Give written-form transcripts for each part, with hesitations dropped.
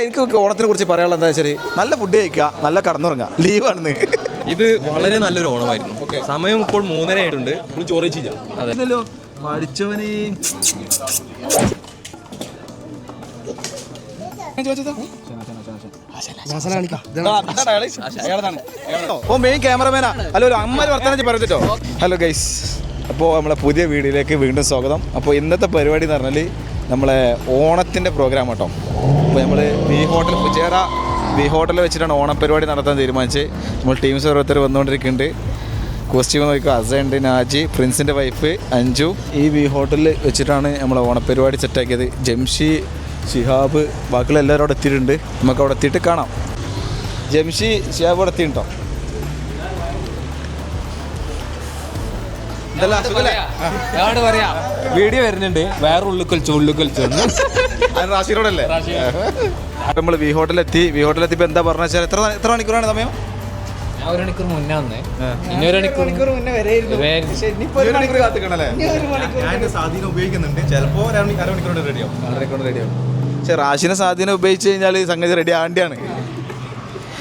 എനിക്ക് ഓണത്തിനെ കുറിച്ച് പറയാനുള്ളത് എന്താ വെച്ചാൽ നല്ല ഫുഡ് കഴിക്കുക, നല്ല കടന്നുറങ്ങുക, ലീവാണെന്ന്. ഇത് വളരെ നല്ലൊരു ഓണമായിരുന്നു. സമയം ഇപ്പോൾ 3:30 ആയിട്ടുണ്ട്. ചോറ് ചെയ്യാം. അതല്ലോ പഠിച്ചവന് മെയിൻ ക്യാമറമാനാ. ഹലോ, ഒരു അമ്മ വർത്തമാനം പറഞ്ഞിട്ടോ. ഹലോ ഗൈസ്, അപ്പോൾ നമ്മളെ പുതിയ വീഡിയോയിലേക്ക് വീണ്ടും സ്വാഗതം. അപ്പോൾ ഇന്നത്തെ പരിപാടി എന്ന് പറഞ്ഞാൽ നമ്മളെ ഓണത്തിൻ്റെ പ്രോഗ്രാം കേട്ടോ. അപ്പോൾ നമ്മൾ ഫുജേറ ബി ഹോട്ടലിൽ വെച്ചിട്ടാണ് ഓണപ്പരിപാടി നടത്താൻ തീരുമാനിച്ചത്. നമ്മൾ ടീംസ് ഓരോരുത്തർ വന്നുകൊണ്ടിരിക്കുന്നുണ്ട്. കോസ്റ്റ്യൂം നോക്കുക, അസയുണ്ട്, നാജി, പ്രിൻസിൻ്റെ വൈഫ് അഞ്ജു. ഈ ബി ഹോട്ടലിൽ വെച്ചിട്ടാണ് നമ്മൾ ഓണപ്പരിപാടി സെറ്റാക്കിയത്. ജംഷി, ഷിഹാബ്, ബാക്കിയുള്ള എല്ലാവരും അവിടെ എത്തിയിട്ടുണ്ട്. നമുക്ക് അവിടെ എത്തിയിട്ട് കാണാം. ജംഷി, ഷിഹാബ് അവിടെ എത്തിയിട്ടുണ്ടോ? വീഡിയോ വരുന്നുണ്ട്. വേറെ ഉള്ളിക്കൊലിച്ചു റാഷിനോടല്ലേ? നമ്മൾ വി ഹോട്ടലെത്തിയപ്പോൾ എന്താ പറഞ്ഞ വെച്ചാൽ എത്ര മണിക്കൂറാണ് സമയം? 1 മണിക്കൂർ മുന്നേ വന്നേ. ഇനി 1 മണിക്കൂർ മുന്നേ സ്വാധീനം ഉപയോഗിക്കുന്നുണ്ട്. ചിലപ്പോൾ അരമണിക്കൂർ റെഡിയാവും. പക്ഷെ റാഷിനെ സ്വാധീനം ഉപയോഗിച്ച് കഴിഞ്ഞാൽ സംഗതി റെഡി ആണ്ടിയാണ്.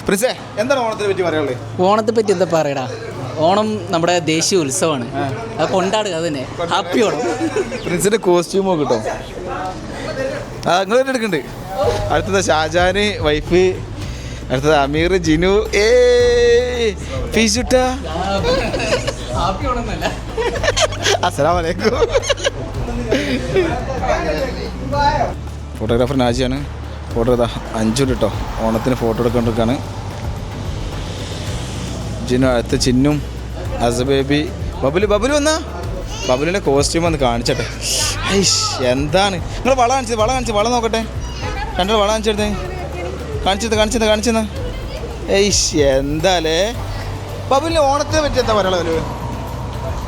പ്രിൻസേ, എന്താണ് ഓണത്തിനെ പറ്റി പറയാനുള്ളത്? ഓണത്തെ പറ്റി എന്താ പറയടാ? ഓണം നമ്മുടെ ദേശീയ ഉത്സവമാണ്. അത് കൊണ്ടാടുക, അത് തന്നെ. ഹാപ്പി ഓണം. പ്രിൻസിന്റെ കോസ്റ്റ്യൂമോ കിട്ടും. നിങ്ങൾ തന്നെ എടുക്കുന്നുണ്ട്. അടുത്തത് ഷാജാന്, വൈഫ്. അടുത്തത് അമീർ, ജിനു, ഫീസുട്ടാ. അസ്സലാമു അലൈക്കും. ഫോട്ടോഗ്രാഫർ നാജിയാണ്. ഫോട്ടോ ഇതാ അഞ്ചു കേട്ടോ. ഓണത്തിന് ഫോട്ടോ എടുക്കൊണ്ടിരിക്കുകയാണ്. ജിനു, അടുത്ത ചിന്നും, അസബേബി, ബബുലു വന്നാ. ബബുലിൻ്റെ കോസ്റ്റ്യൂം ഒന്ന് കാണിച്ചട്ടെ. ഐഷ്, എന്താണ് നിങ്ങൾ വള നോക്കട്ടെ. രണ്ടു വള കാണിച്ചെന്ന്. ഐഷ്, എന്താലേ ബബുലിന് ഓണത്തിനെ പറ്റി എന്താ പറയുക?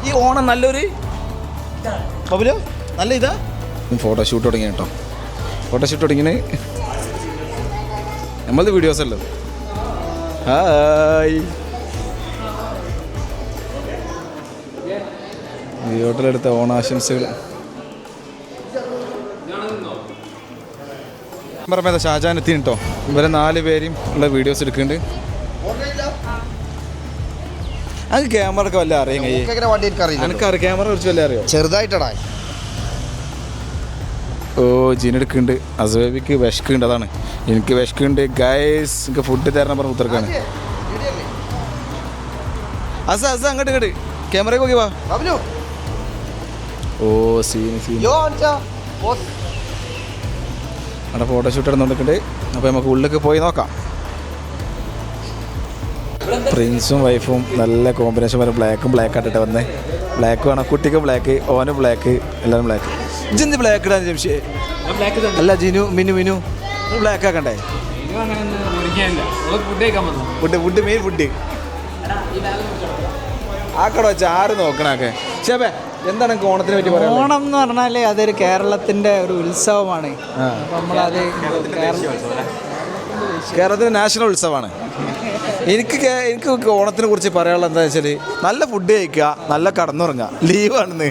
ഈ ഓണം നല്ലൊരു ബബുലു നല്ല ഇതാ. ഫോട്ടോഷൂട്ട് തുടങ്ങി കേട്ടോ. ഫോട്ടോഷൂട്ട് തുടങ്ങിന് നമ്മളത് വീഡിയോസല്ലോ. ഹായ്, ഈ ഹോട്ടലെടുത്ത ഓണാശംസകൾ. പറഞ്ഞ ഷാജാൻ എത്തി കേട്ടോ. ഇവരെ 4 പേരെയും ഉള്ള വീഡിയോസ് എടുക്കുന്നുണ്ട്. അത് ക്യാമറ ഒക്കെ വല്ല അറിയാം. എനിക്കറിയാം ക്യാമറ കുറിച്ച് വല്ല അറിയോ? ചെറുതായിട്ടടാ. ഓ, ജീനെടുക്കുന്നുണ്ട്. അസബേബിക്ക് വിശക്കുണ്ട്. അതാണ് എനിക്ക് വിശക്കുണ്ട് ഗൈസ്. എനിക്ക് ഫുഡ് തരണം പറഞ്ഞ ഉത്തരക്കാണ്. അസ അങ്ങോട്ട് ക്യാമറ നോക്കി വാ. ഓ, സീൻ അവിടെ ഫോട്ടോഷൂട്ട് നടന്നുകൊണ്ടിരിക്കുന്നുണ്ട്. അപ്പോൾ നമുക്ക് ഉള്ളിലേക്ക് പോയി നോക്കാം. പ്രിൻസും വൈഫും നല്ല കോമ്പിനേഷൻ വരും. ബ്ലാക്ക് ആട്ടിട്ട് വന്നേ. ബ്ലാക്ക് വേണം. കുട്ടിക്കും ബ്ലാക്ക്, ഓനും ബ്ലാക്ക്, എല്ലാവരും ബ്ലാക്ക്. ഇജെന്ത് ബ്ലാക്ക് ഇടാൻ ജംഷി? അല്ല ജിനു, മിനു ബ്ലാക്ക് ആക്കണ്ടേ? ഫുഡ് മെയിൻ ഫുഡ് ആക്കടോ വെച്ചാൽ ആര് നോക്കണൊക്കെ. ഷേബേ, എന്താണ് എനിക്ക് ഓണത്തിനെ പറ്റി പറയുന്നത്? ഓണം എന്ന് പറഞ്ഞാൽ അതൊരു കേരളത്തിൻ്റെ ഒരു ഉത്സവമാണ്. അപ്പം നമ്മളത് കേരളത്തിൻ്റെ നാഷണൽ ഉത്സവമാണ്. എനിക്ക് ഓണത്തിനെ കുറിച്ച് പറയാനുള്ളത് എന്താ വെച്ചാൽ നല്ല ഫുഡ് കഴിക്കുക, നല്ല കടന്നുറങ്ങുക, ലീവാണെന്ന്.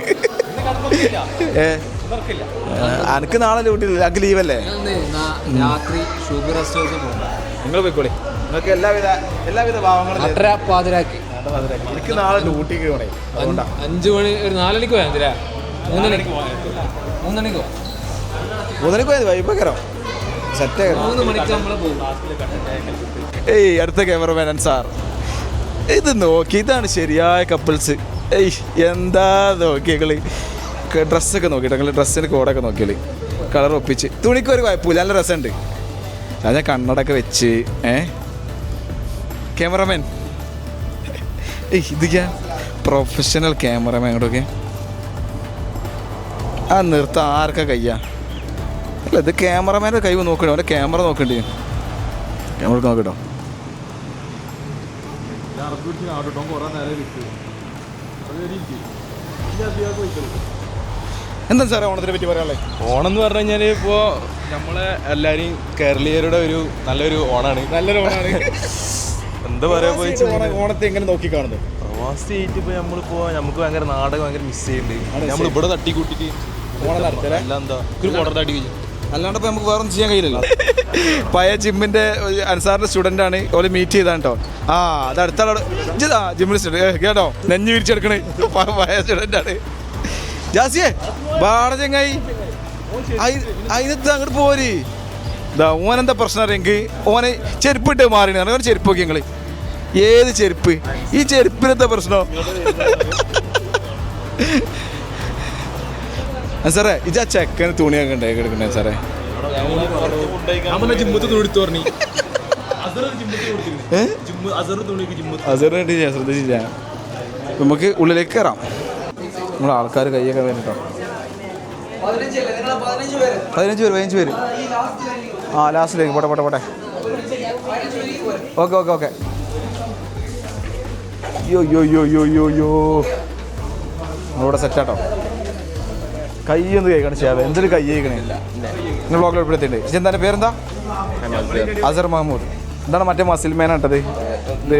എനിക്ക് നാളെ ഡ്യൂട്ടിയില്ല. എനിക്ക് ലീവല്ലേ? നിങ്ങൾ പോയിക്കോളി. നിങ്ങൾക്ക് എല്ലാവിധ ഭാവങ്ങളും. എനിക്ക് നാളെ ഡ്യൂട്ടിക്ക് പോകണേ. 5 മണി, ഒരു 4 മണിക്ക് പോയാൽ 3 മണിക്ക് പോയത് വൈബക്കറോ സെറ്റ്. 3 മണിക്ക് നമ്മൾ പോകും. അടുത്ത ക്യാമറമാൻ സാർ, ഇത് നോക്കി, ഇതാണ് ശരിയായ കപ്പിൾസ്. എന്താ നോക്കിയകള്. ഡ്രസ്സൊക്കെ നോക്കിയിട്ട് നിങ്ങൾ ഡ്രസ്സിന് കോഡൊക്കെ നോക്കിയാൽ കളർ ഒപ്പിച്ച്. തുണിക്കൊരു കുഴപ്പമില്ല, നല്ല രസമുണ്ട്. ഞാൻ കണ്ണടൊക്കെ വെച്ച് ക്യാമറമാൻ. ഇത് ഞാൻ പ്രൊഫഷണൽ ക്യാമറമാൻ. അങ്ങോട്ടൊക്കെ ആ നിർത്താൻ ആർക്കാ കയ്യാ? അല്ല, ഇത് ക്യാമറമാൻ്റെ കൈ നോക്കണേ. അവൻ്റെ ക്യാമറ നോക്കണ്ടേ? ക്യാമറ നോക്കട്ടോ. എന്താ സാറേ ഓണത്തിനെ പറ്റി പറയാനുള്ളത്? ഓണം എന്ന് പറഞ്ഞു കഴിഞ്ഞാൽ ഇപ്പോൾ നമ്മളെ എല്ലാവരെയും കേരളീയരുടെ ഒരു നല്ലൊരു ഓണാണ്. എന്താ പറയുക, ഓണത്തെ എങ്ങനെ നോക്കി കാണുന്നത്? പ്രവാസി ആയിട്ട് ഇപ്പോൾ നമുക്ക് ഭയങ്കര നാടകം ഭയങ്കര മിസ് ചെയ്യുന്നുണ്ട്. നമ്മളിവിടെ തട്ടിക്കൂട്ടിട്ട് ഓണം നടത്തില്ല. അല്ല, എന്താ ഒരു ഓർഡർ തട്ടി അല്ലാണ്ട് ഇപ്പൊ നമുക്ക് വേറെ ഒന്നും ചെയ്യാൻ കഴിയില്ലല്ലോ. പഴയ ജിമ്മിന്റെ അൻസാറിന്റെ സ്റ്റുഡന്റ് ആണ് ഓല് മീറ്റ് ചെയ്താണ് കേട്ടോ. ആ അത് അടുത്ത ആളോട് ജിമ്മിൽ സ്റ്റുഡന്റ് കേട്ടോ, നെഞ്ഞു വിരിച്ചെടുക്കണേ പഴയ സ്റ്റുഡന്റ് ആണ്. ജാസിയെ ബാട ചെങ്ങായി അതിനകത്ത് അങ്ങോട്ട് പോര്. ഇതാ ഓനെന്താ പ്രശ്നം അറിയെങ്കിൽ ഓനെ ചെരുപ്പിട്ട് മാറിയാണ്. ഓനെ ചെരുപ്പ് നോക്കി ഞങ്ങൾ. ഏത് ചെരുപ്പ്? ഈ ചെരുപ്പിനെന്താ പ്രശ്നം? സാറേ ഇത് ആ ചെക്കന് തുണിയൊക്കെ ഉണ്ടായി കിടക്കണേ സാറേ. അസറിനായിട്ട് ഞാൻ ശ്രദ്ധിച്ചില്ല. നമുക്ക് ഉള്ളിലേക്ക് കയറാം. നമ്മുടെ ആൾക്കാർ കൈയൊക്കെ വേണ്ടിട്ടോ. 15 പേര്. ആ ലാസ്റ്റിലേക്ക് പോട്ടെ. ഓക്കെ. യോ നമ്മളിവിടെ സെറ്റാട്ടോ. കൈയൊന്നും കഴിക്കണം ചെയ്യാതെ എന്തൊരു കൈ കഴിക്കണില്ല. നിങ്ങൾ ബ്ലോഗിൽ ഉൾപ്പെടുത്തിയിട്ടുണ്ട്. പക്ഷെ എന്താ പേരെന്താ? അസർ മഹമ്മൂദ്. എന്താണ് മറ്റേ മസിൽ മേനാട്ടത്? ഇത്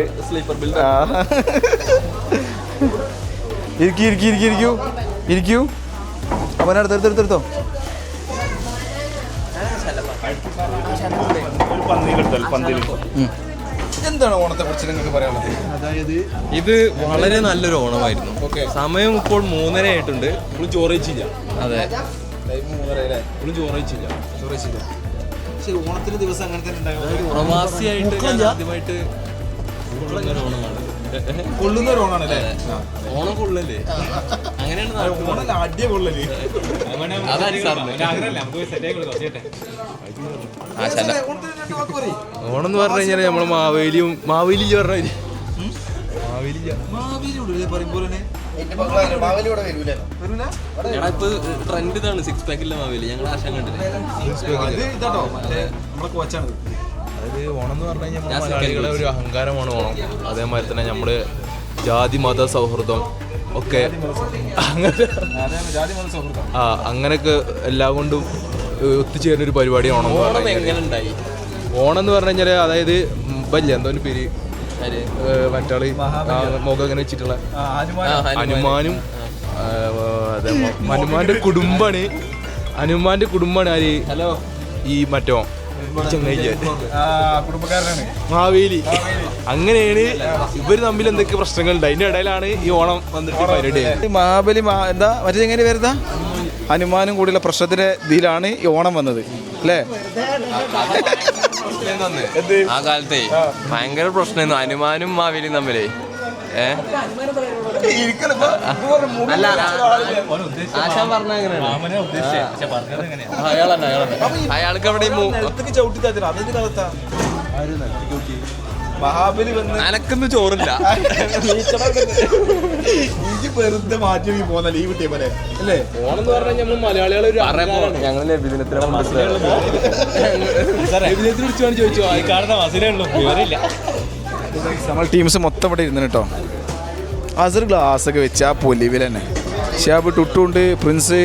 ഇരിക്കൂ. അവനടുത്തെടുത്തോ. എന്താണ് ഓണത്തെ കുറിച്ച് നിങ്ങൾക്ക് പറയാനുള്ളത്? അതായത് ഇത് വളരെ നല്ലൊരു ഓണമായിരുന്നു. സമയം ഇപ്പോൾ 3:30 ആയിട്ടുണ്ട്. ഇപ്പോഴും ചോറയിച്ചില്ല. അതെ, ഇപ്പോഴും ചോറയിച്ചില്ല. ശരി, ഓണത്തിന് ദിവസം അങ്ങനെ തന്നെ ഉണ്ടായിരുന്നു. പ്രവാസിയായിട്ട് ആദ്യമായിട്ട് കൊള്ളുന്ന ഒരു ഓണാണ് അല്ലേ? ഓണം കൊള്ളല്ലേ? അങ്ങനെയാണ് അടിയ കൊള്ളല്. ഓണം എന്ന് പറഞ്ഞു കഴിഞ്ഞാൽ നമ്മള് മാവേലി പറഞ്ഞ ട്രെൻഡ് ഇതാണ്. 6 പാക്കിലെ മാവേലി ഞങ്ങൾ ആശാൻ കണ്ടില്ലേ? അതായത് ഓണം എന്ന് പറഞ്ഞു കഴിഞ്ഞാൽ മലയാളികളെ ഒരു അഹങ്കാരമാണ് ഓണം. അതേമാതിരി തന്നെ നമ്മുടെ ജാതി മത സൗഹൃദം ഒക്കെ അങ്ങനെയൊക്കെ എല്ലാം കൊണ്ടും ഒത്തുചേരുന്ന ഒരു പരിപാടിയാണ് ഓണം. ഓണം എന്ന് പറഞ്ഞു കഴിഞ്ഞാൽ അതായത് വലിയ എന്തോ പേര് മറ്റാള് മുഖം ഇങ്ങനെ വെച്ചിട്ടുള്ള ഹനുമാനും ഹനുമാന്റെ കുടുംബാണ് ആര് ഈ മറ്റോ മാവേലി. അങ്ങനെയാണ് ഇവര് തമ്മിൽ എന്തൊക്കെ പ്രശ്നങ്ങളുണ്ട്. അതിന്റെ ഇടയിലാണ് ഈ ഓണം വന്നിട്ട് പരിപാടി. മഹാബലി എന്താ മറ്റേ എങ്ങനെ വരുന്ന ഹനുമാനും കൂടിയുള്ള പ്രശ്നത്തിന്റെ ഇതിലാണ് ഈ ഓണം വന്നത് അല്ലേ? ആ കാലത്തെ ഭയങ്കര പ്രശ്നമായിരുന്നു ഹനുമാനും മാവേലിയും തമ്മിലേ. അല്ല ആശാൻ പറഞ്ഞ അയാൾക്ക് അവിടെ മഹാബലി അനക്കൊന്നും ചോറില്ല. വെറുതെ മാറ്റി പോന്ന ലീവ് കിട്ടിയ പോലെ അല്ലേ? ഓണം എന്ന് പറഞ്ഞാൽ നമ്മൾ മലയാളികൾ ഞങ്ങൾ ചോദിച്ചു കാണുന്ന മസിലേ ഉള്ളൂ, വിവരമില്ല. നമ്മൾ ടീംസ് മൊത്തം ഇവിടെ ഇരുന്നു കേട്ടോ. അസർ ഗ്ലാസ് ഒക്കെ വെച്ച് ആ പൊലിവിൽ തന്നെ ഷാബ് ടുട്ടുണ്ട് പ്രിൻസ്.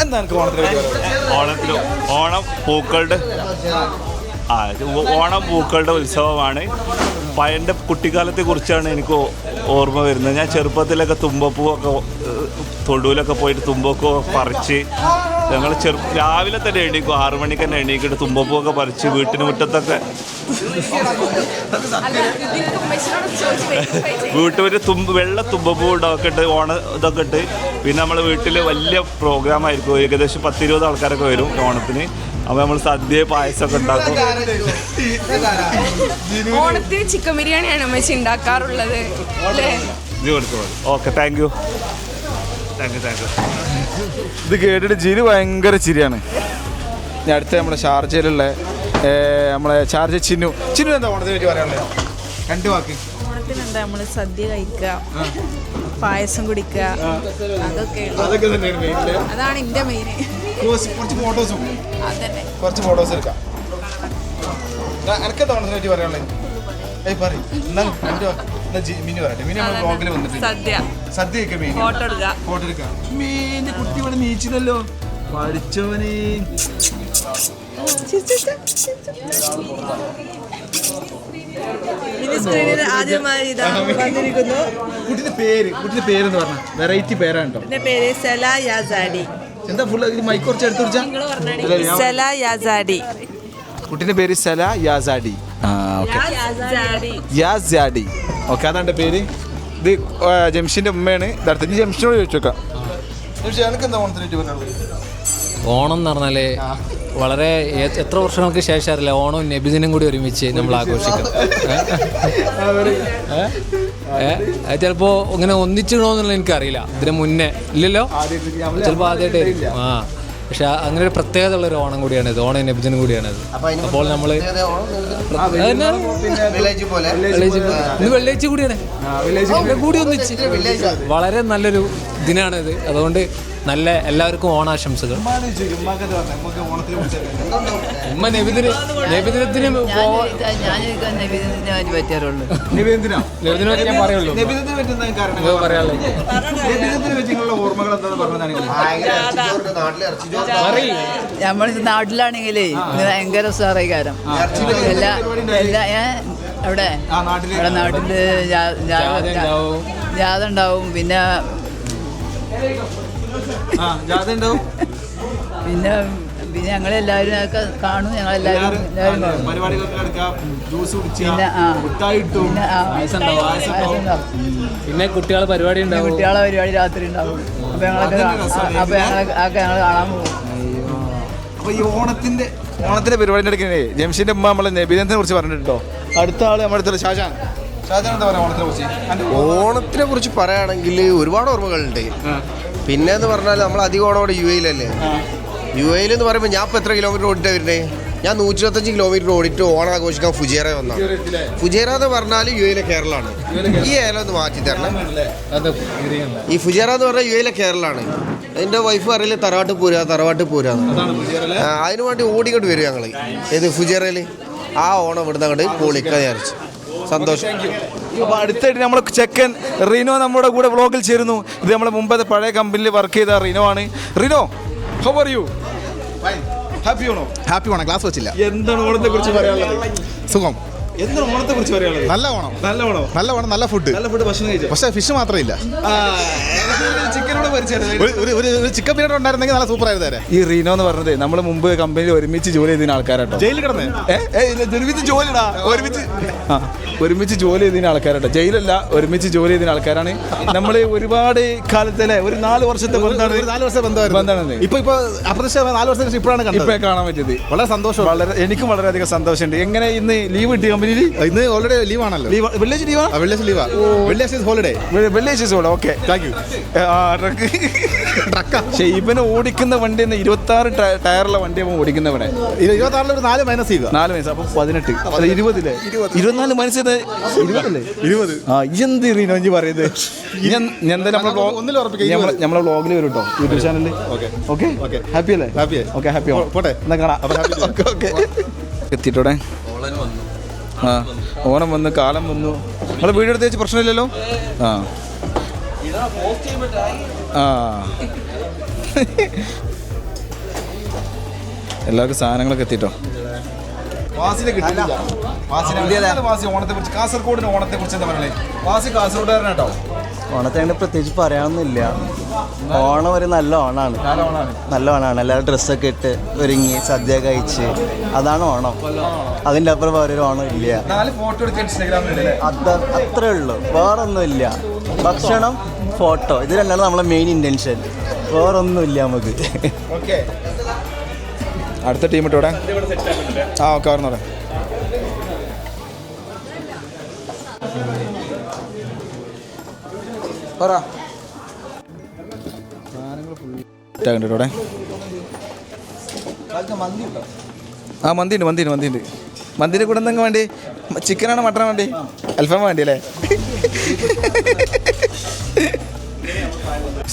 എന്താണ് ഓണം പൂക്കളുടെ ഉത്സവമാണ്. പഴൻ്റെ കുട്ടിക്കാലത്തെ കുറിച്ചാണ് എനിക്ക് ഓർമ്മ വരുന്നത്. ഞാൻ ചെറുപ്പത്തിലൊക്കെ തുമ്പപ്പൂവൊക്കെ തൊടുവിലൊക്കെ പോയിട്ട് തുമ്പപ്പൂവൊക്കെ പറിച്ച് ഞങ്ങൾ രാവിലെ തന്നെ എണീക്കും. 6 മണിക്ക് തന്നെ എണീക്കിട്ട് തുമ്പപ്പൂവൊക്കെ പറിച്ച് വീട്ടിന് മുറ്റത്തൊക്കെ വെള്ള തുമ്പപ്പൂ ഇതൊക്കെ ഇട്ട് ഇതൊക്കെ ഇട്ട് പിന്നെ നമ്മളെ വീട്ടിൽ വലിയ പ്രോഗ്രാമായിരിക്കും. ഏകദേശം 10-20 ആൾക്കാരൊക്കെ വരും ഓണത്തിന്. അപ്പോൾ നമ്മൾ സദ്യ പായസമൊക്കെ ഉണ്ടാക്കും. ഓണത്തിന് ചിക്കൻ ബിരിയാണിയാണ് അമ്മച്ചി ഉണ്ടാക്കാറുള്ളത്. Okay, thank you. ഇത് കേട്ടിട്ട് ജിന് ഭയങ്കര ചിരിയാണ്. ഞാൻ അടുത്ത നമ്മുടെ ഷാർജയിലുള്ള നമ്മളെ ഷാർജ ചിന്നു എന്താ ഓണത്തിനെ പറ്റി പറയാനുള്ളത്? 2 വാക്ക്. ഓണത്തിനെന്താ നമ്മള് സദ്യ കഴിക്കുക, പായസം കുടിക്കുക, അതൊക്കെ തന്നെയാണ് മെയിൻ. അതാണ് എന്റെ മെയിൻ. കുറച്ച് ഫോട്ടോസ് എടുക്കാം. എനക്കെന്താ ഓണത്തിനെ പറ്റി പറയാനുള്ളത്? പറയും എന്നാലും 2 വാക്ക്. മിനി പറയട്ടെ. മിനി നമ്മൾ ബ്ലോഗിൽ വന്നിട്ട് സദ്യയൊക്കെ മെയിൻ ഫോട്ടോ എടുക്കാം. മീൻ്റെ കുട്ടി ഇവിടെ നീച്ചില്ലല്ലോ പഠിച്ചവനെ. ആദ്യമായി വന്നിരിക്കുന്നു. കുട്ടിന്റെ പേരെന്ന് പറഞ്ഞ വെറൈറ്റി പേരാണ് കേട്ടോ. എന്റെ പേര് സെല യാസാഡി. എന്താ ഫുള്ള് മൈക്ക് കുറച്ച് എടുത്തു പിടിച്ചാ. സെല യാസാഡി. കുട്ടിന്റെ പേര് സല യാസാഡി. യാസാഡി. ഓക്കെ, അതാണ് പേര്. ഇത് ജംഷിന്റെ ഉമ്മയാണ്. അടുത്ത ജംഷിനോട് ചോദിച്ചോക്കാം. ജംഷി, എനിക്ക് എന്താ ഓണത്തിനായിട്ട് പറഞ്ഞത്? ഓണം എന്ന് പറഞ്ഞാൽ വളരെ എത്ര വർഷങ്ങൾക്ക് ശേഷം അറിയില്ല, ഓണവും നബിദിനും കൂടി ഒരുമിച്ച് നമ്മൾ ആഘോഷിക്കും. ചിലപ്പോൾ ഇങ്ങനെ ഒന്നിച്ചിടണമെന്നുള്ള എനിക്കറിയില്ല, ഇതിന് മുന്നേ ഇല്ലല്ലോ, ചിലപ്പോൾ ആദ്യമായിട്ടായിരിക്കും. പക്ഷെ അങ്ങനെ ഒരു പ്രത്യേകത ഉള്ളൊരു ഓണം കൂടിയാണിത്, ഓണം നബിദിനും കൂടിയാണിത്. അപ്പോൾ നമ്മൾ ഇന്ന് വെള്ളിയാഴ്ച കൂടിയാണ്, കൂടി ഒന്നിച്ച് വളരെ നല്ലൊരു ദിനാണിത്. അതുകൊണ്ട് നല്ല എല്ലാവർക്കും ഓണാശംസകൾ. ഉമ്മ നബിദിനത്തിന് ഞാൻ പറയുള്ളൂ, പറയാനുള്ളത് നമ്മൾ നാട്ടിലാണെങ്കിലേ ഭയങ്കര ഉസാറായി കാരം അവിടെ നാട്ടില് ജാഥ ഉണ്ടാവും, പിന്നെ പിന്നെ പിന്നെ ഞങ്ങളെല്ലാവരും ഒക്കെ കാണും, ഞങ്ങളെല്ലാവരും പിന്നെ കുട്ടികളെ പരിപാടി ഉണ്ടാവും, കുട്ടികളെ പരിപാടി രാത്രി ഉണ്ടാവും. അപ്പൊ ഞങ്ങളൊക്കെ ഞങ്ങൾ കാണാൻ പോകും. അപ്പൊ ഈ ഓണത്തിന്റെ പരിപാടിന്റെ ഇടയ്ക്ക് ജംഷിന്റെ ഉമ്മ നമ്മളെ നബിദിനത്തിനെ കുറിച്ച് പറഞ്ഞിട്ടുണ്ടോ? അടുത്ത ആള് നമ്മുടെ അടുത്തുള്ള ഷാജാൻ. ഷാജാൻ എന്താ പറയാ ഓണത്തിനെ കുറിച്ച് പറയുകയാണെങ്കിൽ ഒരുപാട് ഓർമ്മകളുണ്ട്. പിന്നെ എന്ന് പറഞ്ഞാൽ നമ്മൾ അധികം ഓണം ഇവിടെ UAE-ലല്ലേ. UAE-ലെന്ന് പറയുമ്പോൾ ഞാൻ ഇപ്പോൾ എത്ര കിലോമീറ്റർ ഓടിയിട്ടാണ് വരുന്നത്? ഞാൻ 125 കിലോമീറ്റർ ഓടിയിട്ട് ഓണം ആഘോഷിക്കാൻ ഫുജേറ വന്നാണ്. ഫുജേറ എന്ന് പറഞ്ഞാൽ UAE-ലെ കേരളമാണ്. ഈ ഏലം ഒന്ന് മാറ്റി തരണം. ഈ ഫുജേറ എന്ന് പറഞ്ഞാൽ UAE-ലെ കേരളമാണ്. എൻ്റെ വൈഫ് അറിയില്ല തറവാട്ട് പോരാ അതിനു വേണ്ടി ഓടിക്കൊണ്ട് വരും ഞങ്ങൾ. ഏത് ഫുജേറയിൽ ആ ഓണം ഇവിടുന്ന് അങ്ങോട്ട് പൊളിക്കാൻ വിചാരിച്ചു. സന്തോഷം. അടുത്തായിട്ട് നമ്മളെ ചെക്കൻ റിനോ നമ്മുടെ കൂടെ വ്ളോഗിൽ ചേരുന്നു. ഇത് നമ്മളെ മുമ്പത്തെ പഴയ കമ്പനിയിൽ വർക്ക് ചെയ്ത റിനോ ആണ്. Rino, how are you? Happy Onam. Happy Onam. Class വെച്ചില്ല. എന്താണ് ഓണത്തെ കുറിച്ച് പറയാനുള്ളത്? സുഖം. എന്താണ് ഓണത്തെ കുറിച്ച് പറയാനുള്ളത്? നല്ല ഓണം, നല്ല ഫുഡ്. ഭക്ഷണം കഴിച്ചു. പക്ഷേ ഫിഷ് മാത്രമില്ല. ചിക്കനോട് ഒരു ചിക്കൻ ബിരിയാണി ഉണ്ടായിരുന്നെങ്കിൽ നല്ല സൂപ്പർ ആയിരുന്നു. ഈ റീനോ എന്ന് പറഞ്ഞത് നമ്മൾ മുമ്പ് കമ്പനിയിൽ ഒരുമിച്ച് ജോലി ചെയ്തിരുന്ന ആൾക്കാരാട്ടോ. ജയിലിൽ കിടന്നേ ഒരുമിച്ച് ജോലി ചെയ്തിരുന്ന ആൾക്കാരാട്ടോ. ജയിലല്ല, ഒരുമിച്ച് ജോലി ചെയ്തിരുന്ന ആൾക്കാരാണ്. നമ്മൾ ഒരുപാട് കാലത്തിലെ ഒരു 4 വർഷത്തെ ബന്ധമാണ്. ഇപ്പൊ അപ്രതീക്ഷ 4 വർഷത്തിന് ഇപ്പോഴാണ് കാണാൻ പറ്റിയത്. വളരെ സന്തോഷം. എനിക്കും വളരെയധികം സന്തോഷമുണ്ട്. എങ്ങനെ ഇന്ന് ലീവ് കിട്ടി കമ്പനിയിൽ? ഇന്ന് ഓൾറെഡി ലീവ് ആണല്ലോ. വെള്ളിയാഴ്ച ലീവാ? വെള്ളിയാഴ്ച ഹോളിഡേ. വെള്ളിയാഴ്ച ഹോളിഡേ. Okay, thank you. പക്ഷേ ഇവന് ഓടിക്കുന്ന വണ്ടി 26 ടയറുള്ള വണ്ടി ഓടിക്കുന്നവനെ. 26 ഒരു 4 മൈനസ് ചെയ്യുക. 4 മൈനസ് അപ്പോൾ 18. 20 24 മൈനസ് ചെയ്ത് 20. എന്ത് റീനോ ഇഞ്ചി പറയുന്നത്? നമ്മളെ വ്ളോഗിൽ വരും കേട്ടോ, യൂട്യൂബ് ചാനലിൽ. ഓക്കെ, ഹാപ്പി അല്ലേ? ഓക്കെ, ഹാപ്പി പോട്ടെ, എന്നാ കാണാം. എത്തിയിട്ടോടെ ഓണം വന്നു, കാലം വന്നു. നമ്മളെ വീഡിയോ എടുത്ത് വെച്ച് പ്രശ്നമില്ലല്ലോ. എല്ലാവർക്കും സാധനങ്ങളൊക്കെ എത്തിട്ടോ. ഓണത്തെ കുറിച്ച് കാസർഗോഡിന് ഓണത്തെ കുറിച്ച് എന്താ പറയുന്നത്? കാസർഗോഡുകാരനാട്ടോ. ഓണത്തെ അങ്ങനെ പ്രത്യേകിച്ച് പറയാനൊന്നുമില്ല. ഓണം ഒരു നല്ല ഓണാണ്. എല്ലാവരും ഡ്രസ്സൊക്കെ ഇട്ട് ഒരുങ്ങി സദ്യ കഴിച്ച്, അതാണ് ഓണം. അതിൻ്റെ അപ്പുറം വേറൊരു ഓണം ഇല്ല. അത്രേ ഉള്ളൂ, വേറൊന്നുമില്ല. ഭക്ഷണം, ഫോട്ടോ, ഇത് രണ്ടാണ് നമ്മളെ മെയിൻ ഇൻറ്റൻഷൻ. വേറൊന്നുമില്ല നമുക്ക്. അടുത്ത ടീം ഇട്ടോടെ. ഓക്കെ, പറഞ്ഞോടെ. ോടെ മന്തിയുണ്ട്. മന്തിൻ്റെ കൂടെ എന്തെങ്കിലും വേണ്ടി? ചിക്കനാണോ മട്ടണോ വേണ്ടി? അൽഫാം വേണ്ടി അല്ലേ?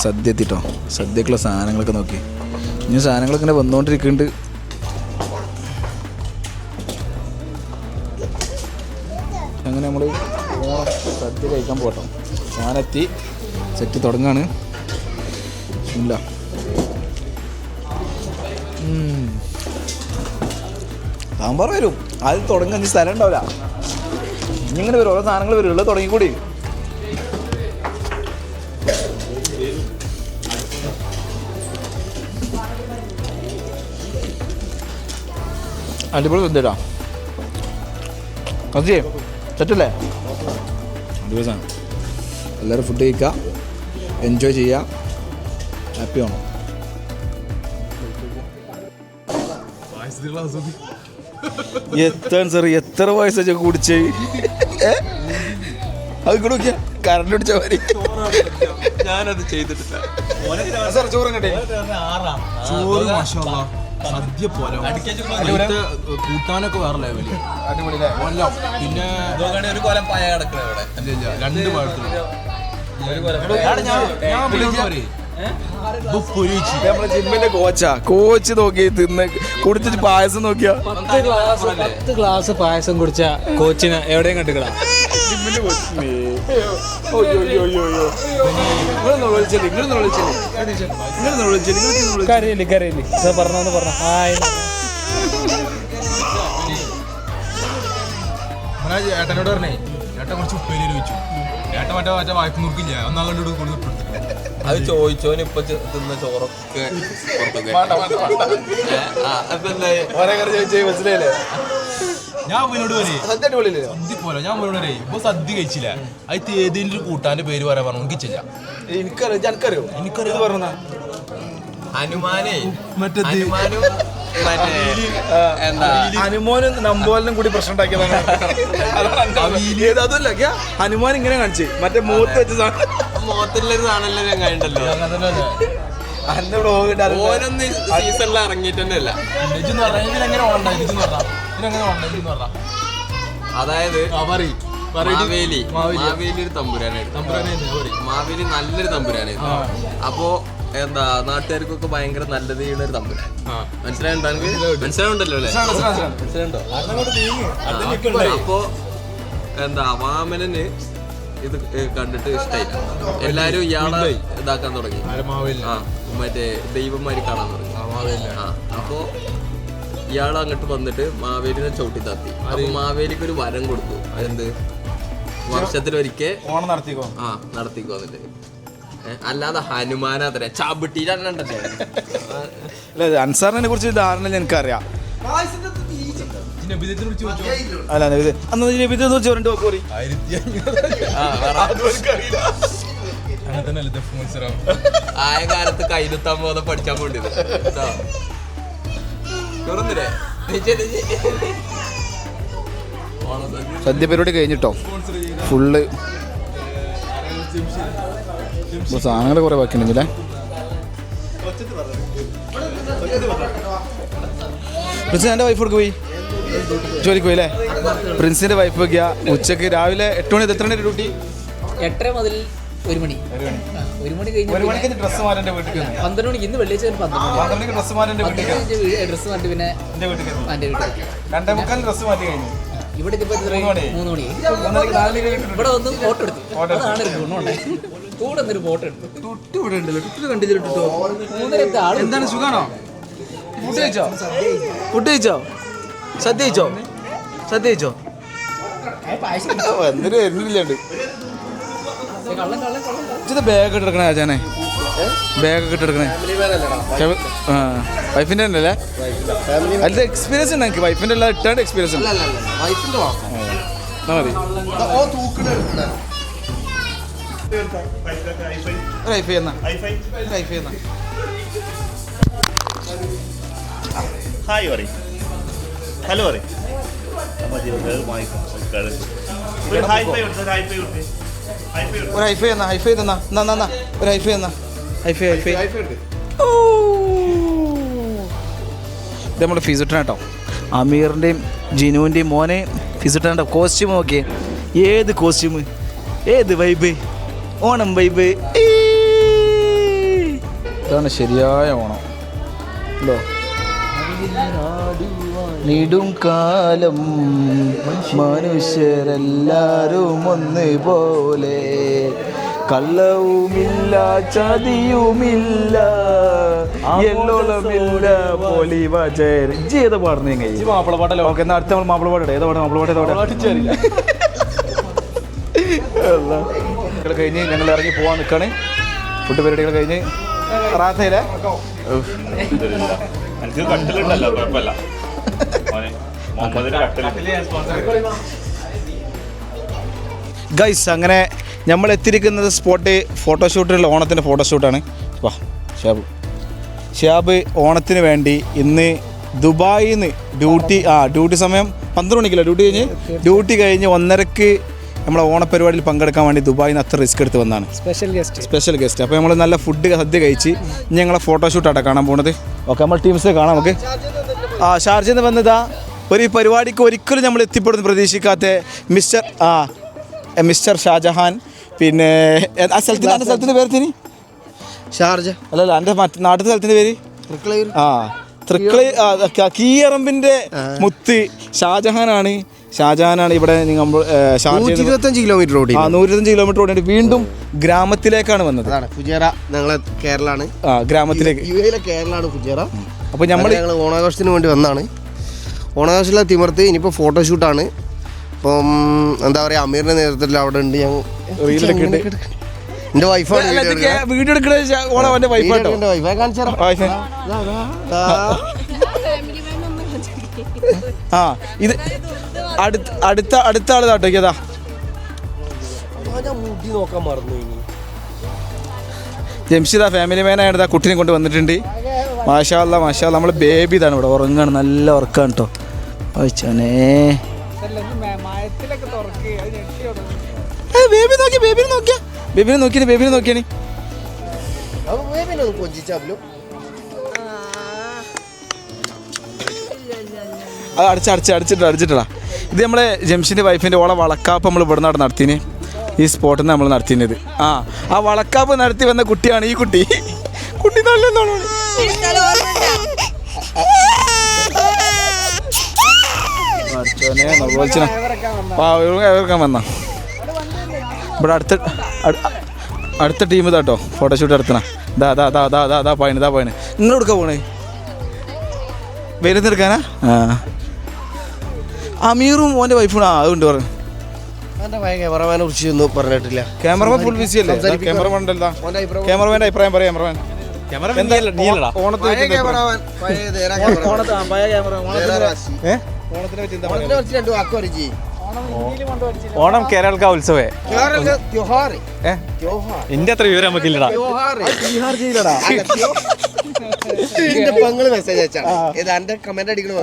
സദ്യ എത്തിട്ടോ. സദ്യക്കുള്ള സാധനങ്ങളൊക്കെ നോക്കി. ഇനി സാധനങ്ങളൊക്കെ ഇങ്ങനെ വന്നുകൊണ്ടിരിക്കുന്നുണ്ട്. അങ്ങനെ നമ്മൾ സദ്യ കഴിക്കാൻ പോട്ടോ. സാധനത്തി സെറ്റ് തുടങ്ങാണ്. ഇല്ല, സാമ്പാർ വരും. അത് തുടങ്ങാൻ സ്ഥലം ഉണ്ടാവില്ല. ഇങ്ങനെ വരും ഓരോ സാധനങ്ങൾ വരും ഉള്ളത് തുടങ്ങിക്കൂടി. അടിപൊളി സദ്യടാ. സദ്യ സെറ്റല്ലേ? ദിവസമാണ് എല്ലാവരും ഫുഡ് കഴിക്കുക, എൻജോയ് ചെയ്യുക, ഹാപ്പി ആണോ? എത്താണ് സാർ എത്ര വയസ്സാ കുടിച്ച്? അത് കൂടെ നോക്കിയാ കറണ്ട് പിടിച്ച മാതിരി. ഞാനത് ചെയ്തിട്ടില്ല. സാർ ചോറ് കണ്ടേ? ചോറ് മാഷാഅല്ലാ സദ്യ പോലെ കൂട്ടാനൊക്കെ വേറെ ലെവല്. പിന്നെ ഒരു കൊലം പയ കിടക്കണ ഇവിടെ. രണ്ട് പാഴത്തിൽ നമ്മളെ ജിമ്മിന്റെ കോച്ച് നോക്കി തിന്ന് കുടിച്ചിട്ട് പായസം നോക്കിയാ 10 ഗ്ലാസ് പായസം കുടിച്ച കോച്ചിനെ എവിടെയും കണ്ടുകളാ. ജിമ്മിന്റെ കോച്ച് കരയില്ലേ പറഞ്ഞോന്ന് പറഞ്ഞ ഏട്ടനോട് പറഞ്ഞേ ഏട്ടൻ കുറച്ച് ഉപ്പേരി ചോദിച്ചു. ഏട്ടൻ മറ്റേ വായ്പ നോക്കില്ല ഒന്നാ കണ്ടു കൊടുത്തിട്ട് അത് ചോദിച്ചോന് ഇപ്പൊ തിന്ന ചോറൊക്കെ മനസ്സിലായില്ലേ? ഞാൻ അവനോട് സദ്യ പോലെ ഞാൻ അവനോട് പറയും ഇപ്പൊ സദ്യ കഴിച്ചില്ല അത് ഏതെങ്കിലും കൂട്ടാന്റെ പേര് പറയാൻ പറഞ്ഞു എനിക്കില്ല. എനിക്കറിയോ എനിക്കറിയാം പറഞ്ഞ ഹനുമാനേ മറ്റേ ഹനുമാനും നമ്പോലിനും കൂടി പ്രശ്നം ഉണ്ടാക്കിയതാണ്. അതല്ല ഹനുമാൻ ഇങ്ങനെ കാണിച്ച് മറ്റേ മുഖത്ത് വെച്ച മുഖത്തുള്ളൊരു സാധനമല്ലേ ചങ്ങായിണ്ടല്ലോ. ഓരോന്ന് സീസണിൽ ഇറങ്ങിയിട്ട് തന്നെ അല്ല. അതായത് മാവേലി ഒരു തമ്പുരാനായിരുന്നു. മാവേലി നല്ലൊരു തമ്പുരാനായിരുന്നു. അപ്പോ എന്താ നാട്ടുകാർക്കൊക്കെ ഭയങ്കര നല്ലത് ചെയ്യുന്ന ഒരു തമ്പുരാൻ. മനസ്സിലായിട്ടുണ്ടോ? മനസ്സിലാവുണ്ടല്ലോ അല്ലേ? മനസ്സിലാവുണ്ടോ? അപ്പോ എന്താ വാമനന് ഇത് കണ്ടിട്ട് ഇഷ്ടമായില്ല. എല്ലാരും ഇയാളെ ഇതാക്കാൻ തുടങ്ങി. മറ്റേ ദൈവന്മാര് കാണാൻ തുടങ്ങി. അപ്പോ ഇയാൾ അങ്ങോട്ട് വന്നിട്ട് മാവേലിനെ ചവിട്ടി താത്തി. അപ്പൊ മാവേലിക്ക് ഒരു വരം കൊടുത്തു. അതെന്ത്? വർഷത്തിലൊരിക്കൽ ഓണം നടത്തിക്കോ നടത്തിക്കോന്നിട്ട്. അല്ലാതെ ഹനുമാനാത്ര ചാബിട്ടിരണ്ടല്ലേ. അൻസാറിനെ കുറിച്ച് ധാരണ എനിക്കറിയാം. അല്ല അന്ന് നബിദിനെ കുറിച്ച് പറഞ്ഞിട്ട് നോക്കി ആയ കാലത്ത് കയ്യിലെത്താൻ പോകുന്ന പഠിച്ചാൻ പോണ്ടിയത്. സദ്യ പരിപാടി കഴിഞ്ഞിട്ടോ ഫുള്ള് സാധനങ്ങൾ കുറെ ബാക്കിയുണ്ടെങ്കിലേ. പ്രിൻസിന്റെ വൈഫ് കൊടുക്ക് പോയി ജോലിക്ക് പോയി അല്ലേ? പ്രിൻസിന്റെ വൈഫ് വെക്കുക ഉച്ചക്ക് രാവിലെ 8 മണി എത്ര മണി ഡ്യൂട്ടി? 8:30 മുതൽ 1 മണി. 1 മണി കഴിഞ്ഞ് 1 മണിക്ക് ഡ്രസ്സ് മാറേണ്ട വീട്ടിൽ 12 മണിക്ക്. ഇന്ന് വെള്ളിയാഴ്ച 12 മണിക്ക് ഡ്രസ്സ് മാറേണ്ട വീട്ടിൽ ഡ്രസ്സ് മാറ്റി പിന്നെ എൻ്റെ വീട്ടിൽ എൻ്റെ വീട്ടിൽ 2:45 ഡ്രസ്സ് മാറ്റി കഴിഞ്ഞു. ഇവിടെ 3 മണി. ഇവിടെ വന്ന് ഫോട്ടോ എടുത്തു. അതാണ് ഒരു ഗുണമുണ്ടായി. കൂടെ ഒന്നൊരു ഫോട്ടോ എടുത്തു. തൊട്ട് ഇവിടെ ഉണ്ടല്ലോ തൊട്ട് കണ്ടിട്ടോ. 3:30 ആള്. എന്താണ് സുഖാണോ? ഫുഡ് കഴിച്ചോ? ഫുഡ് കഴിച്ചോ? സദ്യ കഴിച്ചോ? സദ്യ കഴിച്ചോ? എന്തൊരു വരുന്നില്ലാണ്ട് ഇത് ബാഗ് ഇട്ടെടുക്കണേ ആചാനെ. ബാഗ് ഒക്കെ ഇട്ടെടുക്കണേ. വൈഫിൻ്റെ അല്ലേ? അതിൻ്റെ എക്സ്പീരിയൻസ് ഉണ്ട് എനിക്ക്. വൈഫിൻ്റെ എല്ലാം ഇട്ടാണ്ട് എക്സ്പീരിയൻസ് ഉണ്ട്. മതി ഹൈഫൈ എന്നാ ഹൈഫൈ എന്നാ ഹായ് പറയും ഹലോ പറയും ഒരു ഹൈഫൈ എന്നാ ഹൈഫൈ തന്നാ എന്നാ ഒരു ഹൈഫൈ എന്നാ ഹൈഫൈ ഇത് നമ്മുടെ ഫീസിട്ടാണ് കേട്ടോ. അമീറിൻ്റെയും ജിനുവിൻ്റെയും മോനെ ഫീസിട്ടാണ്. കോസ്റ്റ്യൂം നോക്കിയേ. ഏത് കോസ്റ്റ്യൂം, ഏത് വൈബ്, ഓണം വൈബ്. ഇതാണ് ശരിയായ ഓണം അല്ലോ. നീടും കാലം മനുഷ്യരെല്ലാരും ഒന്നുപോലെ, കള്ളവുമില്ല ചതിയുമില്ല എല്ലോളമില്ല പൊലിവചേരി. ഏതാ പാടുന്നത്? മാപ്പിള പാട്ടല്ലോ. ഓക്കെ, എന്നാൽ അടുത്ത നമ്മൾ മാപ്പിള പാടട്ടെ. ഏതാ പാട്ട്? മാപ്പിള പാട്ട് ഏതാ പാട്ട്? കഴിഞ്ഞ് ഞങ്ങൾ ഇറങ്ങി പോകാൻ നിൽക്കുകയാണ്. ഫുഡ് പരിപാടികൾ കഴിഞ്ഞ് റാത്തയിലെ എനിക്ക് കട്ടിലുണ്ടല്ലോ, കുഴപ്പമില്ല. ഗൈസ് അങ്ങനെ നമ്മൾ എത്തിയിരിക്കുന്നത് സ്പോട്ട് ഫോട്ടോഷൂട്ടിലുള്ള ഓണത്തിൻ്റെ ഫോട്ടോഷൂട്ടാണ്. വാ ഷിയാബ് ഓണത്തിന് വേണ്ടി ഇന്ന് ദുബായിൽ നിന്ന് ഡ്യൂട്ടി സമയം 12 മണിക്കല്ല ഡ്യൂട്ടി കഴിഞ്ഞ് 1:30 നമ്മളെ ഓണപരിപാടിയിൽ പങ്കെടുക്കാൻ വേണ്ടി ദുബായിൽ നിന്ന് അത്ര റിസ്ക് എടുത്ത് വന്നതാണ്. Special guest. അപ്പോൾ നമ്മൾ നല്ല ഫുഡ് സദ്യ കഴിച്ച് ഇനി ഞങ്ങളെ ഫോട്ടോഷൂട്ടാണ് കാണാൻ പോകുന്നത്. ഓക്കെ, നമ്മൾ ടീംസ് കാണാം നമുക്ക്. ഷാർജയിൽ നിന്ന് വന്നതാ ഒരു പരിപാടിക്ക് ഒരിക്കലും നമ്മൾ എത്തിപ്പെടുന്നു പ്രതീക്ഷിക്കാത്ത മിസ്റ്റർ ഷാജഹാൻ. പിന്നെ ആ സ്ഥലത്തിൻ്റെ പേര് തിനി ഷാർജ അല്ലല്ല, എൻ്റെ നാട്ടിലെ സ്ഥലത്തിൻ്റെ പേര് കീയറമ്പിൻ്റെ മുത്ത് ഷാജഹാനാണ് ഇവിടെ 125 കിലോമീറ്റർ റോഡ് 125 കിലോമീറ്റർ റോഡ് വീണ്ടും ഗ്രാമത്തിലേക്കാണ് വന്നത്. ഫുജേറ ഞങ്ങളെ കേരളാണ്, ഗ്രാമത്തിലേക്ക് യുഎയിലെ കേരളാണ് ഫുജേറ. അപ്പോൾ ഞങ്ങൾ ഓണാഘോഷത്തിന് വേണ്ടി വന്നതാണ്. ഓണാഘോഷത്തിലെ തിമിർത്ത് ഇനിയിപ്പോൾ ഫോട്ടോഷൂട്ടാണ്. അപ്പം എന്താ പറയുക, അമീറിൻ്റെ നേതൃത്വത്തിൽ അവിടെ ഉണ്ട്. എൻ്റെ വൈഫാണ് വീഡിയോ എടുക്കുന്നത്. ഇത് അടുത്ത ആള് താട്ടോക്കിയതാ. മുടി നോക്കാൻ മറന്നു. ജംഷിദ ഫാമിലി മാനായിട്ട് കുട്ടീനെ കൊണ്ട് വന്നിട്ടുണ്ട്. മാഷാ അല്ലാ നമ്മൾ ബേബി ഇതാണ് ഇവിടെ ഉറങ്ങാണ്, നല്ല ഉറക്കാണ് കേട്ടോ. ബേബിനെ നോക്കിയാണ്. അത് അടിച്ചിട്ടാ. ഇത് നമ്മളെ ജംഷിൻ്റെ വൈഫിൻ്റെ ഓളെ വളക്കാപ്പ് നമ്മൾ ഇവിടെ നിന്നാണ് നടത്തിന്. ഈ സ്പോട്ടിൽ നിന്ന് നമ്മൾ നടത്തിയത്. ആ വളക്കാപ്പ് നടത്തി വന്ന കുട്ടിയാണ് ഈ കുട്ടി. നല്ല വന്ന ഇവിടെ അടുത്ത ടീം ഇതാട്ടോ ഫോട്ടോഷൂട്ട് നടത്തണ. പോയിന് നിങ്ങൾ എടുക്കാൻ പോണേ വരുന്നെടുക്കാനാ. അമീറും ഓൻ്റെ വൈഫും അതുകൊണ്ട് പറഞ്ഞു. ക്യാമറമാനെ കുറിച്ച് ഒന്നും പറഞ്ഞിട്ടില്ല. ക്യാമറമാൻ ഫുൾ ബിസി അല്ലേ? ക്യാമറമാൻ്റെ അഭിപ്രായം പറയാം. ഓണം കേരള ഉത്സവേ ഇന്ത്യ അത്ര വിവരം നമുക്കില്ലടാ. മെസ്സേജ് അയച്ചാണ് കമന്റ് അടിക്കണ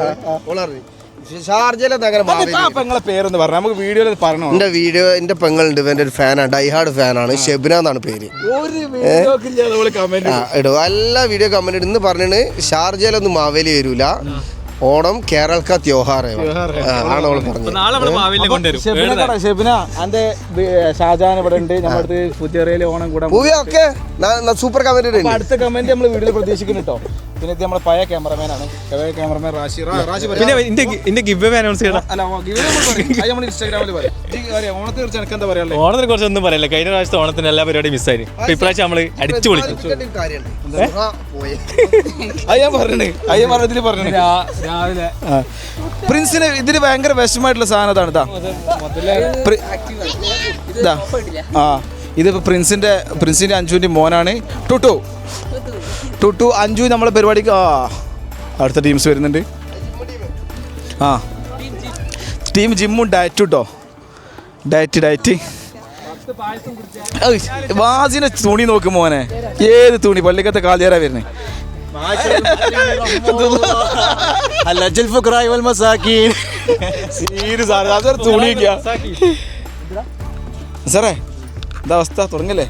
പേരൊന്ന് പറഞ്ഞു നമുക്ക് വീഡിയോയിൽ പറഞ്ഞു. എന്റെ പെങ്ങളുണ്ട്, ഇവന്റെ ഒരു ഫാനാണ്, ഡൈഹാർഡ് ഫാനാണ്. ഷെബ്ന എന്നാണ് പേര്. ഇടും എല്ലാ വീഡിയോ കമന്റ് ഇന്ന് പറഞ്ഞിട്ട് ഷാർജയിലൊന്നും മാവേലി വരൂല, ഓണം കേരള ത്യോഹാർ ആണ് അവൾ പറഞ്ഞത്. ഷെബിന എന്റെ ഷാജഹാൻ ഇവിടെ ഉണ്ട്. നമ്മുടെ പുതിയറയിലെ ഓണം കൂടെ സൂപ്പർ കമന്റ്. അടുത്ത കമന്റ് നമ്മൾ വീഡിയോയിൽ പ്രതീക്ഷിക്കുന്നു കേട്ടോ. പിന്നെ നമ്മളെ പഴയ ക്യാമറമാനാണ്, ക്യാമറമാൻ റാഷി. ഓണത്തിനെ കുറിച്ച് ഒന്നും പറയില്ല. കഴിഞ്ഞ പ്രാവശ്യത്തെ ഓണത്തിന് എല്ലാ പരിപാടിയും മിസ്സായി. ഇപ്രാവശ്യം നമ്മള് അടിച്ചു പൊളിക്കും. പ്രിൻസിന് ഇതിന് ഭയങ്കര വിഷമായിട്ടുള്ള സാധനം അതാണ്. ഇതിപ്പോ പ്രിൻസിന്റെ അഞ്ജുവിന്റെ മോനാണ് ടുട്ടു അഞ്ജു. നമ്മളെ പരിപാടിക്ക് അടുത്ത ടീംസ് വരുന്നുണ്ട്. ടീം ജിമ്മും ഡയറ്റും കേട്ടോ. ഡയറ്റ് വാസിനെ തുണി നോക്കും മോനെ. ഏത് തുണി? പള്ളിക്കത്തെ കാലിയാരാ വരുന്നേ. സാറേ എന്താ അവസ്ഥ? തുടങ്ങല്ലേ?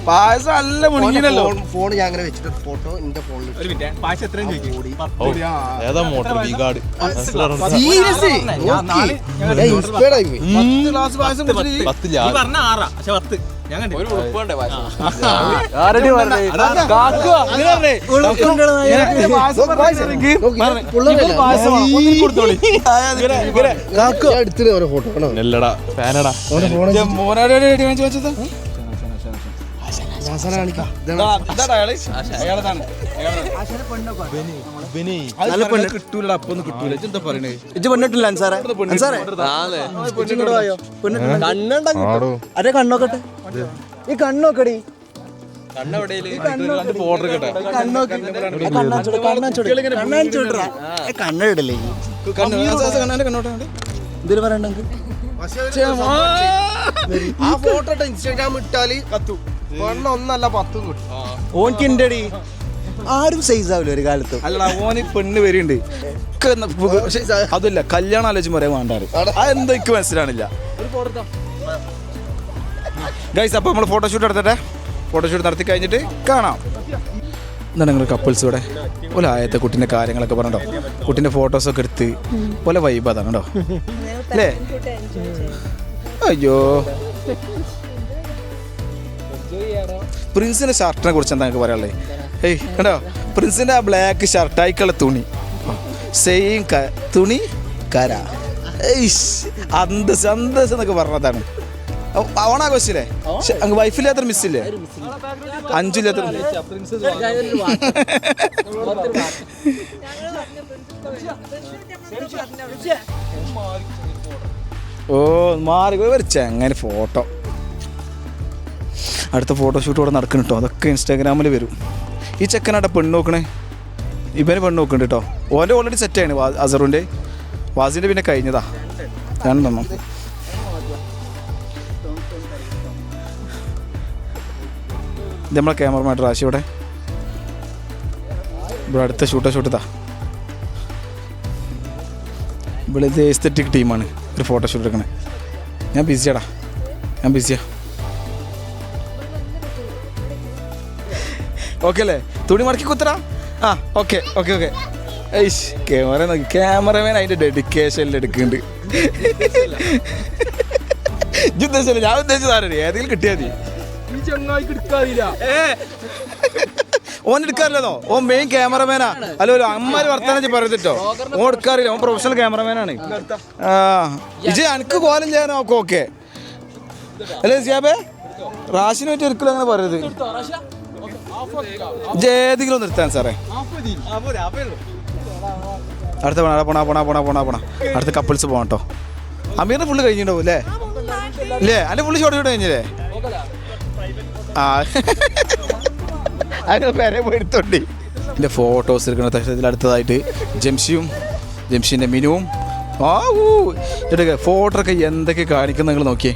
പായസം നല്ല മുണിങ്ങിനല്ലോ. ഫോൺ ഞാൻ അങ്ങനെ വെച്ചിട്ട് ഫോട്ടോ എന്റെ ഫോണിൽ കിട്ടൂലടാ അപ്പൊ ഒന്നും കിട്ടൂല എന്താ പറയണേ ഇജ്ജ് പെണ്ണിട്ടില്ല അൻസാറേ അൻസാറേ ഇങ്ങോട്ട് പോയോ പെണ്ണിട്ടില്ല അരെ കണ്ണോക്കട്ടെ ഈ കണ്ണോക്കടി കണ്ണിടല്ലേ ഇതിൽ പറയണ്ട ആ ഫോട്ടോ ഇൻസ്റ്റാഗ്രാം ഇട്ടാല് കത്തു ഒന്നല്ല 10 കിട്ടും. ഓൻക്ക് ഇണ്ടടി ആരും സൈസ് ആവില്ല ഒരു കാലത്ത്. അല്ലടാ ഓന് പെണ്ണ് വരുന്നുണ്ട് അതല്ല കല്യാണം ആലോചിച്ച് പറയാൻ വേണ്ടാറ് അതെന്തോ എനിക്ക് മനസ്സിലാണില്ല. ഗൈസ് അപ്പോൾ നമ്മൾ ഫോട്ടോഷൂട്ട് നടത്തട്ടെ. ഫോട്ടോഷൂട്ട് നടത്തി കഴിഞ്ഞിട്ട് കാണാം. എന്താണ് നിങ്ങൾ കപ്പിൾസ് ഇവിടെ പോലെ ആയത്തെ കുട്ടീൻ്റെ കാര്യങ്ങളൊക്കെ പറഞ്ഞോ, കുട്ടീൻ്റെ ഫോട്ടോസൊക്കെ എടുത്ത് പോലെ വൈബ് അതാണ് കേട്ടോ അല്ലേ. അയ്യോ പ്രിൻസിൻ്റെ ഷർട്ടിനെ കുറിച്ച് എന്താ എനിക്ക് പറയാനുള്ളത്? ഏയ് കണ്ടോ പ്രിൻസിൻ്റെ ആ ബ്ലാക്ക് ഷർട്ട് ആയിക്കുള്ള തുണി സെയിം തുണി കര അന്തസ് അന്തസ് എന്നൊക്കെ പറഞ്ഞതാണ്. ഓണാഘോഷില്ലേ അങ്ങ് വൈഫില്ലാത്ത മിസ്സില്ലേ 5 ഇല്ലാത്ത ഓ മാറി വരച്ച അങ്ങനെ ഫോട്ടോ. അടുത്ത ഫോട്ടോഷൂട്ട് ഇവിടെ നടക്കണം കേട്ടോ. അതൊക്കെ ഇൻസ്റ്റാഗ്രാമിൽ വരും. ഈ ചെക്കനാട്ടെ പെണ്ണ് നോക്കണേ, ഇവന് പെണ്ണ് നോക്കുന്നുണ്ട് കേട്ടോ. ഓൻ്റെ ഓൾറെഡി സെറ്റാണ് അസറുൻ്റെ. വാസിൻ്റെ പിന്നെ കഴിഞ്ഞതാ രണ്ടെണ്ണം. ഇത് നമ്മളെ ക്യാമറമാൻ റാശി ഇവിടെ അടുത്ത ഷൂട്ടാ. ഇവിടെ ഇത് എസ്തെറ്റിക് ടീമാണ് ഒരു ഫോട്ടോഷൂട്ട് എടുക്കണേ. ഞാൻ ബിസിയാടാ, ഞാൻ ബിസിയാ. ഓക്കെ അല്ലേ? തുണി മടക്കി കുത്തറാ. ആ ഓക്കെ ഓക്കെ ഓക്കെ. ഐഷ് ക്യാമറ നോക്കി, ക്യാമറമാൻ അതിൻ്റെ ഡെഡിക്കേഷനിൽ എടുക്കുന്നുണ്ട്. ഉദ്ദേശിച്ചില്ല, ഞാൻ ഉദ്ദേശിച്ചതാണ് ഏതെങ്കിലും കിട്ടിയാൽ മതി. ഓൻ എടുക്കാറില്ലതോ, ഓൻ മെയിൻ ക്യാമറമാനാ. അല്ല ഒരു അമ്മമാര് വർത്താനം പറഞ്ഞിട്ടോ ഓൻ എടുക്കാറില്ല, ഓൻ പ്രൊഫഷണൽ ക്യാമറമാനാണ്. ആ ഇജ് എനിക്ക് കോലം ചെയ്യാൻ നോക്കും. ഓക്കെ അല്ലേ സിയാബേ? റാഷിനെ പറ്റി ഒരിക്കലും അങ്ങനെ പറയരുത്. ഏതെങ്കിലും നിർത്താൻ സാറേ. അടുത്ത പോണ അടുത്ത കപ്പിൾസ് പോകണം കേട്ടോ. അമീറിന്റെ ഫുള്ള് കഴിഞ്ഞിട്ടുണ്ടാവും അല്ലേ? ഇല്ലേ അതിന്റെ ഫുള്ള് ഷോട്ട് കഴിഞ്ഞില്ലേ? ആ അതിന് പേരെ പോയിട്ടുണ്ട്. എൻ്റെ ഫോട്ടോസ് എടുക്കുന്ന തക്ഷത്തിൽ അടുത്തതായിട്ട് ജംഷിൻ്റെ മിനുവും ഫോട്ടോ ഒക്കെ എന്തൊക്കെ കാണിക്കുന്ന നിങ്ങൾ നോക്കിയേ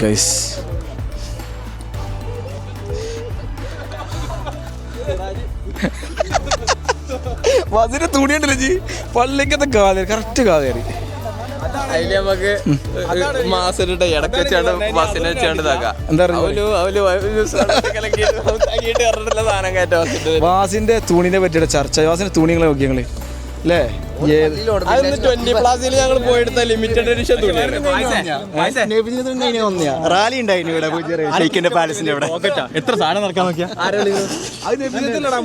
ഗൈസ്. അതിന് തുണിയുണ്ടല്ലോ ജി പള്ളിക്കത്തെ കാതേറി കറക്റ്റ് കാതേറി. അതില് നമുക്ക് മാസം ഇടക്ക് വെച്ചാണ്ട് ബസ്സിനെ വെച്ചാണ്ട് ഇതാക്കാം. വാസിന്റെ തുണിനെ പറ്റിയുടെ ചർച്ച. വാസിന്റെ തുണികളെ നോക്കി ഞങ്ങള് അല്ലേ? 20+ ഞങ്ങൾ പോയെടുത്ത ലിമിറ്റഡ് എഡിഷൻ തുണിയാണ്. റാലി ഉണ്ടായിരുന്നു ഇവിടെ ഷെയ്ഖിന്റെ പാലസിന്റെ ഇവിടെ. എത്ര സാധനം നടക്കാൻ നോക്കിയാ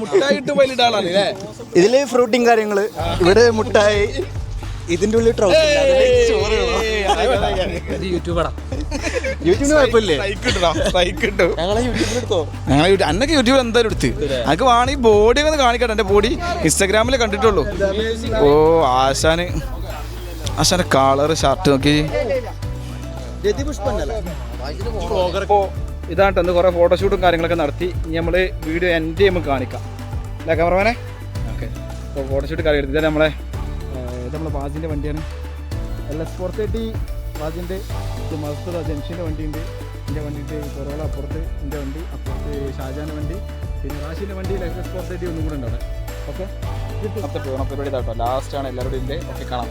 മുട്ടായിട്ട് വലിയിട്ടാളാണ് അല്ലേ? ഇതില് ഫ്രൂട്ടിങ് കാര്യങ്ങള്, ഇവിടെ മുട്ടായി, ഇതിന്റെ ഉള്ളിൽ യൂട്യൂബിന് കുഴപ്പമില്ലേ? അന്നൊക്കെ യൂട്യൂബിൽ എന്തായാലും എടുത്ത് അനക്ക് വേണമെങ്കിൽ ബോഡി ഒന്ന് കാണിക്കട്ടെ. എൻ്റെ ബോഡി ഇൻസ്റ്റാഗ്രാമിൽ കണ്ടിട്ടുള്ളൂ. ഓ ആശാന്റെ കളറ് ഷർട്ട് നോക്കി. ഇതാണ്ട് ഒന്ന് കുറേ ഫോട്ടോഷൂട്ടും കാര്യങ്ങളൊക്കെ നടത്തി. ഇനി നമ്മൾ വീഡിയോ എൻ്റെ നമുക്ക് കാണിക്കാം അല്ലേ ക്യാമറമാനെ? ഓക്കെ അപ്പോൾ ഫോട്ടോഷൂട്ട് കാര്യം എടുത്ത് നമ്മളെ വാജിൻ്റെ വണ്ടിയാണ്. LS430 വാജിൻ്റെ മസ്തദ ജംഷൻ്റെ വണ്ടിയുണ്ട്. എൻ്റെ വണ്ടിയിട്ട് കൊറോള അപ്പുറത്ത്, എൻ്റെ വണ്ടി അപ്പുറത്ത് ഷാജാൻ്റെ വണ്ടി, പിന്നെ റാഷിൻ്റെ വണ്ടി LS430 ഒന്നും കൂടെ ഉണ്ട് അവിടെ. ഓക്കെ അപ്പത്തെ പരിപാടി ഇതാട്ടോ ലാസ്റ്റാണ് എല്ലാവരുടെയും. ഓക്കെ കാണാം.